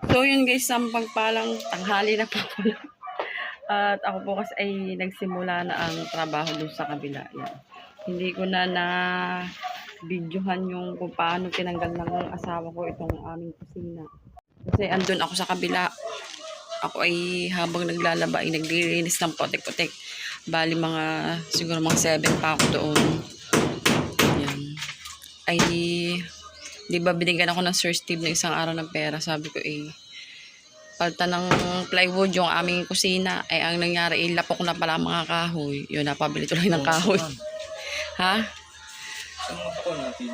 So yun guys, sampagpalang tanghali na po pala. At ako po kasi ay nagsimula na ang trabaho dun sa kabila. Yan. Hindi ko na videohan yung kung paano tinanggal ng asawa ko itong aming kusina. Kasi andun ako sa kabila. Ako ay habang naglalaba ay naglilinis ng potek-potek. Bali mga siguro mga 7 pa ako doon. Yan. Ay di ba binigyan ako ng Sir Steve ng isang araw ng pera. Sabi ko palta ng plywood yung aming kusina. Ay ang nangyari lapok na pala mga kahoy. Yun, napabili tuloy ng kahoy. Ha? Saan mo po natin?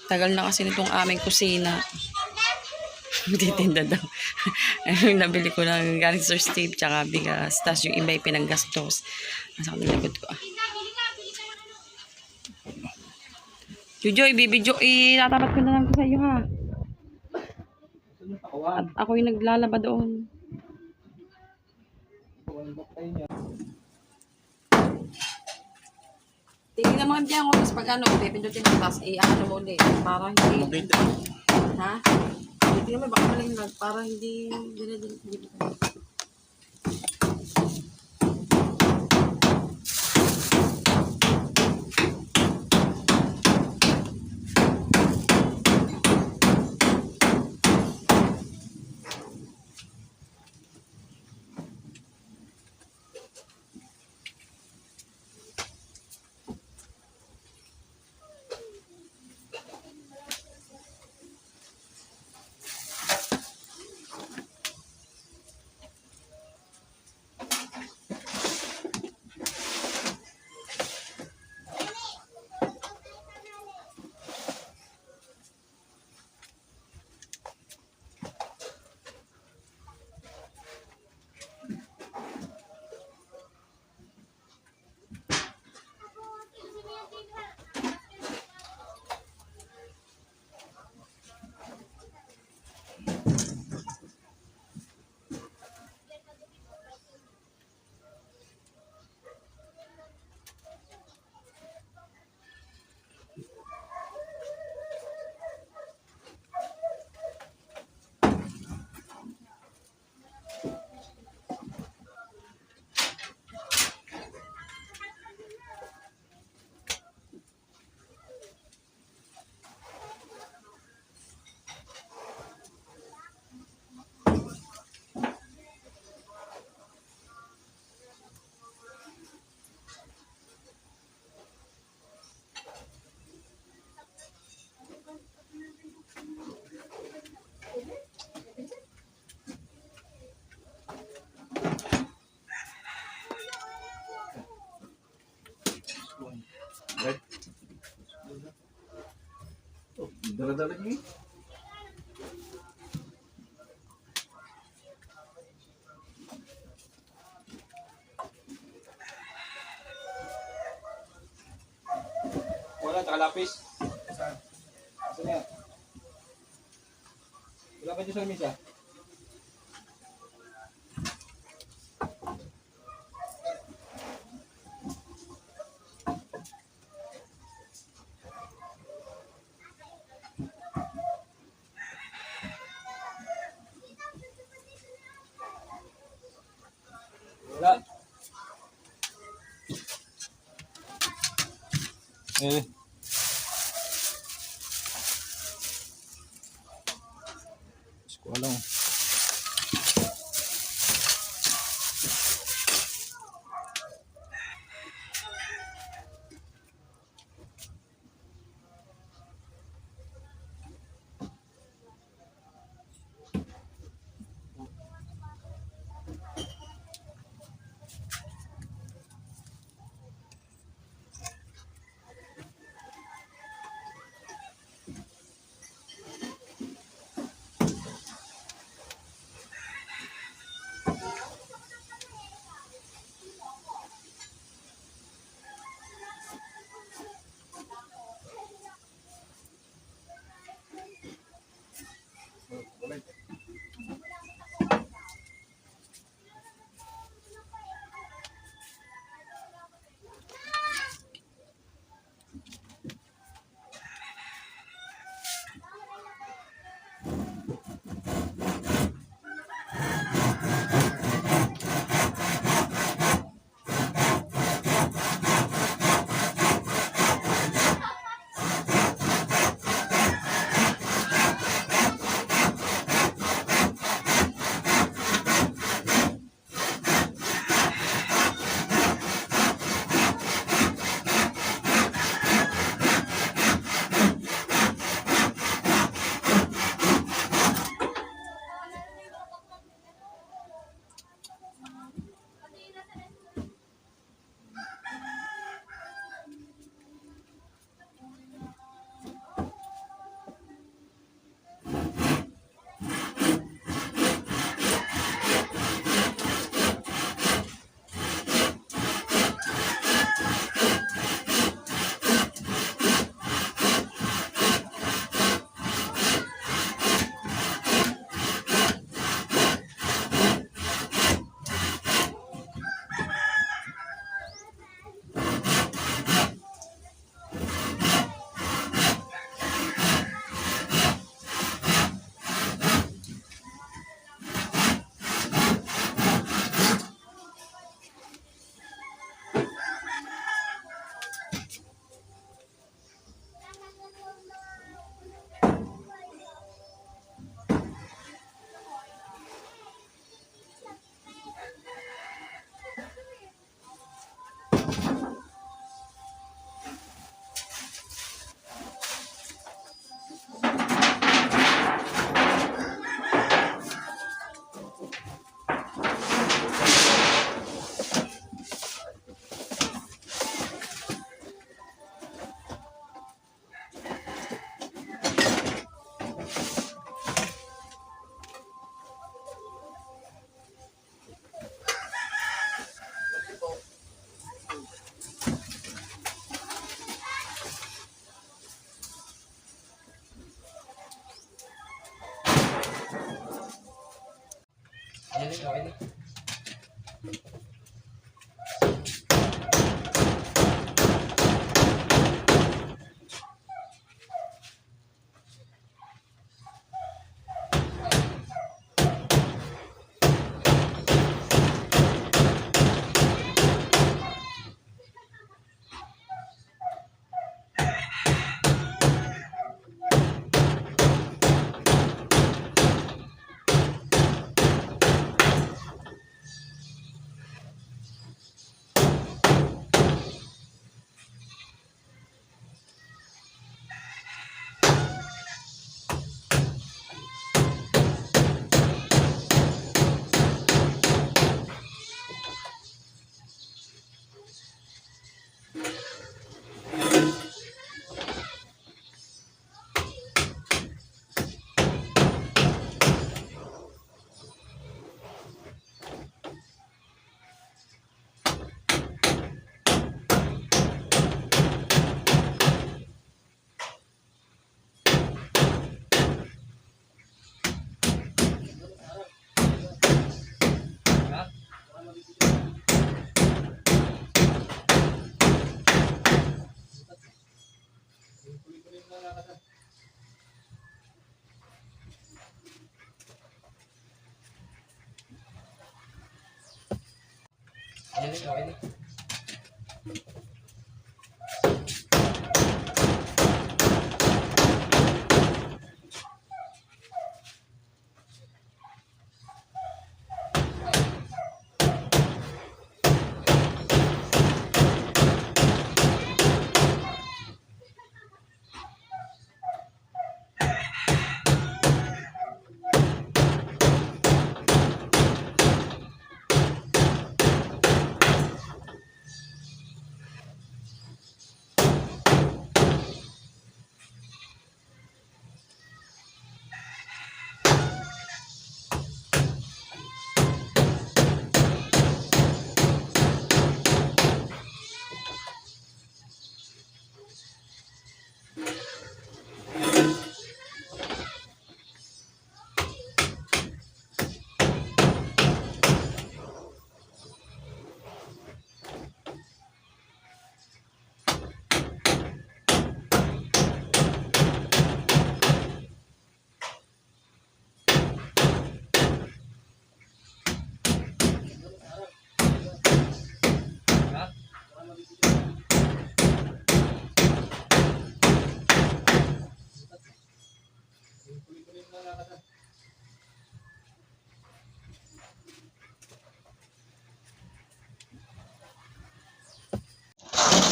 Tagal na kasi nitong aming kusina. Titinda daw. Ayun, nabili ko ng galing Sir Steve tsaka bigas. Tapos yung iba ay pinanggastos. Nasa kanilagot ko Jojo, ibibidyo, itatapat ko na lang sa iyo ha. At ako yung naglalaba doon. Tingnan naman dyan ko, tapos pag ano, pipindutin mo, tapos ano mo ulit. Para hindi, ha? Tingnan mo, baka malinglag, para hindi, hindi. Dala-dala niyo. Wala, takalapis. Saan yan? Wala ba dyan sa misa? Wala. Ko alam.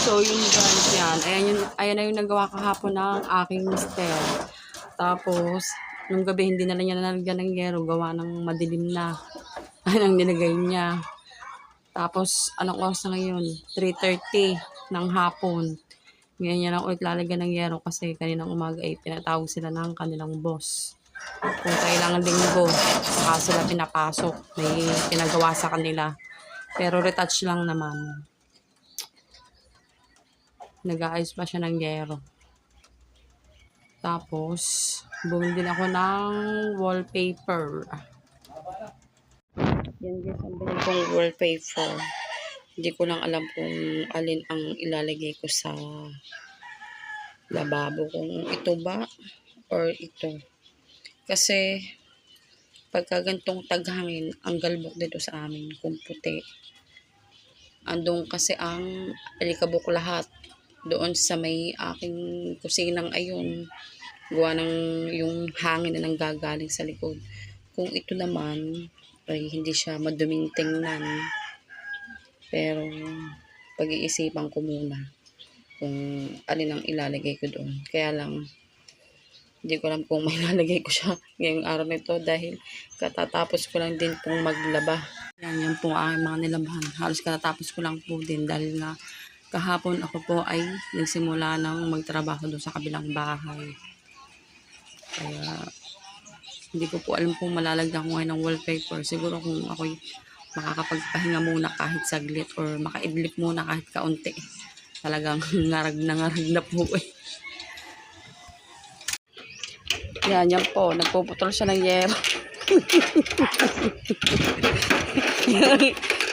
So, yun guys, yan. Ayan na yung nagawa kahapon ng aking mister. Tapos, nung gabi, hindi na lang niya nalagyan ng yero. Gawa ng madilim na. Ayun ang nilagay niya. Tapos, anong oras na ngayon? 3:30 ng hapon. Ngayon niya lang ulit lalagyan ng yero kasi kaninang umaga ay pinatawag sila ng kanilang boss. Kung kailangan linggo, saka sila pinapasok. May pinagawa sa kanila. Pero retouch lang naman. Nag-aayos pa siya ng yero. Tapos, bumili din ako ng wallpaper. Yan guys, ang bili kong wallpaper. Hindi ko lang alam kung alin ang ilalagay ko sa lababo. Kung ito ba or ito. Kasi, pagka gantong taghangin, ang galbok dito sa amin, kung puti. Andong kasi ang alikabok lahat. Doon sa may aking kusinang ayun, gawa ng yung hangin na nanggagaling sa likod. Kung ito naman, ay hindi siya maduming tingnan. Pero, pag-iisipan ko muna kung alin ang ilalagay ko doon. Kaya lang, hindi ko alam kung may ilalagay ko siya ngayong araw nito dahil katatapos ko lang din pong maglaba. Yan po ang aking mga nilabahan. Halos katatapos ko lang po din dahil nga kahapon ako po ay nagsimula ng magtrabaho doon sa kabilang bahay. Kaya, hindi ko po alam kung malalagyan ko ngayon ng wallpaper. Siguro kung ako'y makakapagpahinga muna kahit saglit or makaidlip muna kahit kaunti. Talagang ngarag na po eh. Yan po. Nagpuputol siya ng yero.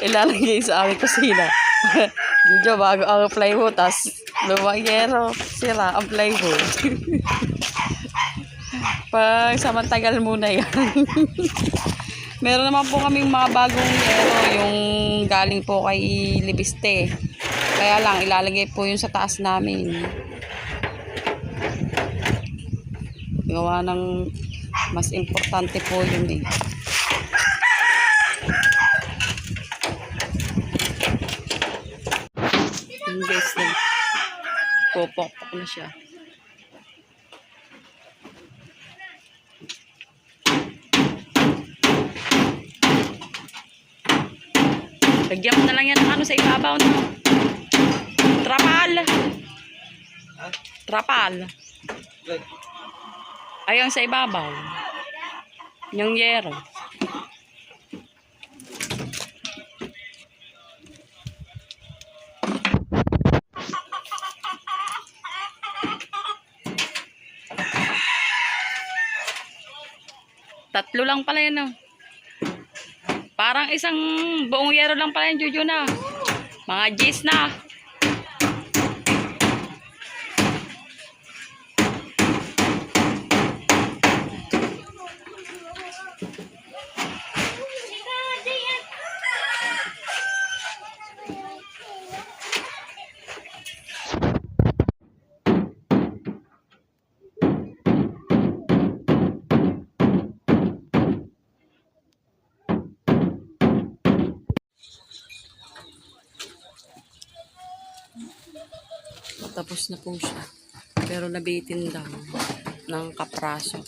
Ilalagay sa aming kusina. Medyo bago ang plywood, tas lumang yero, sira ang plywood. Pag samantagal muna yan. Meron naman po kaming mga bagong yero, yung galing po kay Libiste. Kaya lang, ilalagay po yun sa taas namin. Gawa ng mas importante po yun eh. Yung guys na popok na siya. Lagyan mo na lang yan ng ano sa ibabaw no? Trapal. Trapal. Ayun sa ibabaw. Yung yero. Tatlo lang pala yan, no? Parang isang buong yero lang pala yung Juju na. Mga G's na. Tapos na po siya. Pero nabitin daw ng kapraso.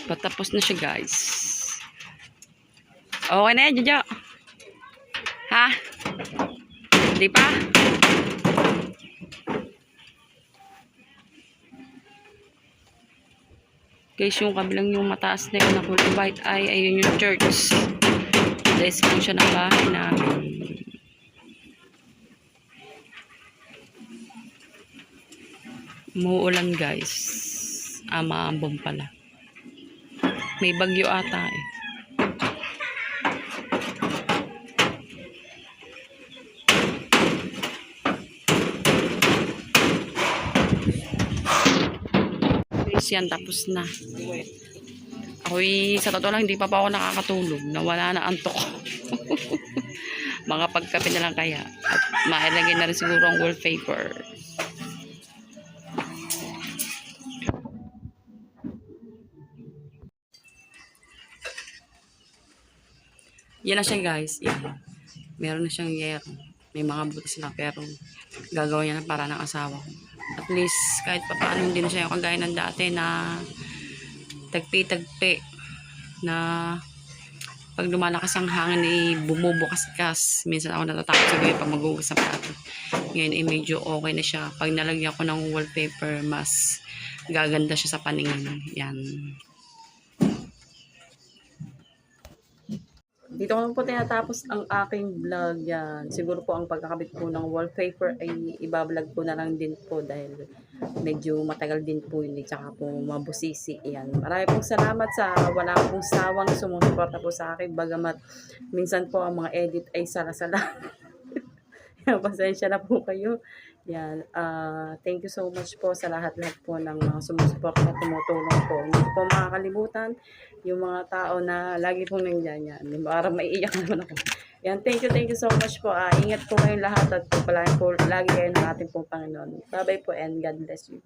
Patapos na siya, guys. Okay na yan, Jojo. Ha? Hindi pa? Guys, yung kabilang yung mataas na yun na kulay white ay ayun yung church. Dahil po siya ng bahay namin. Muulan, guys. Maambong pala. May bagyo ata eh. Guys, yan, tapos na. Ako'y, sa totoo lang, hindi pa ako nakakatulog. Nawala na antok. Mga pagkape na lang kaya. At mailagay na rin siguro ang wallpaper. Yan na siya, guys. Yan. Meron na siyang yero. May mga butas na pero gagawin niya na para ng asawa ko. At least kahit pa paano hindi na siya yung kagaya ng dati na tagpi-tagpi na pag lumalakas ang hangin ay bumubukas-kas. Minsan ako natatakot siguro pag maghugas sa plato. Ngayon ay medyo okay na siya. Pag nalagyan ko ng wallpaper, mas gaganda siya sa paningin. Yan. Dito ko lang po tinatapos ang aking vlog yan. Siguro po ang pagkakabit po ng wallpaper ay ibablog ko na lang din po dahil medyo matagal din po yun. Tsaka po mabusisi. Yan. Maraming pong salamat sa wala pong sawang sumusuporta po sa akin. Bagamat minsan po ang mga edit ay sala-sala. Pasensya na po kayo. Yan. Thank you so much po sa lahat-lahat po ng mga sumusuporta at tumutulong po. Hindi po makakalimutan yung mga tao na lagi pong nandiyan yan. Parang maiiyak naman ako. Yan. Thank you so much po. Ingat po kayong lahat at palagi po lagi kayo ng ating pong Panginoon. Bye-bye po and God bless you.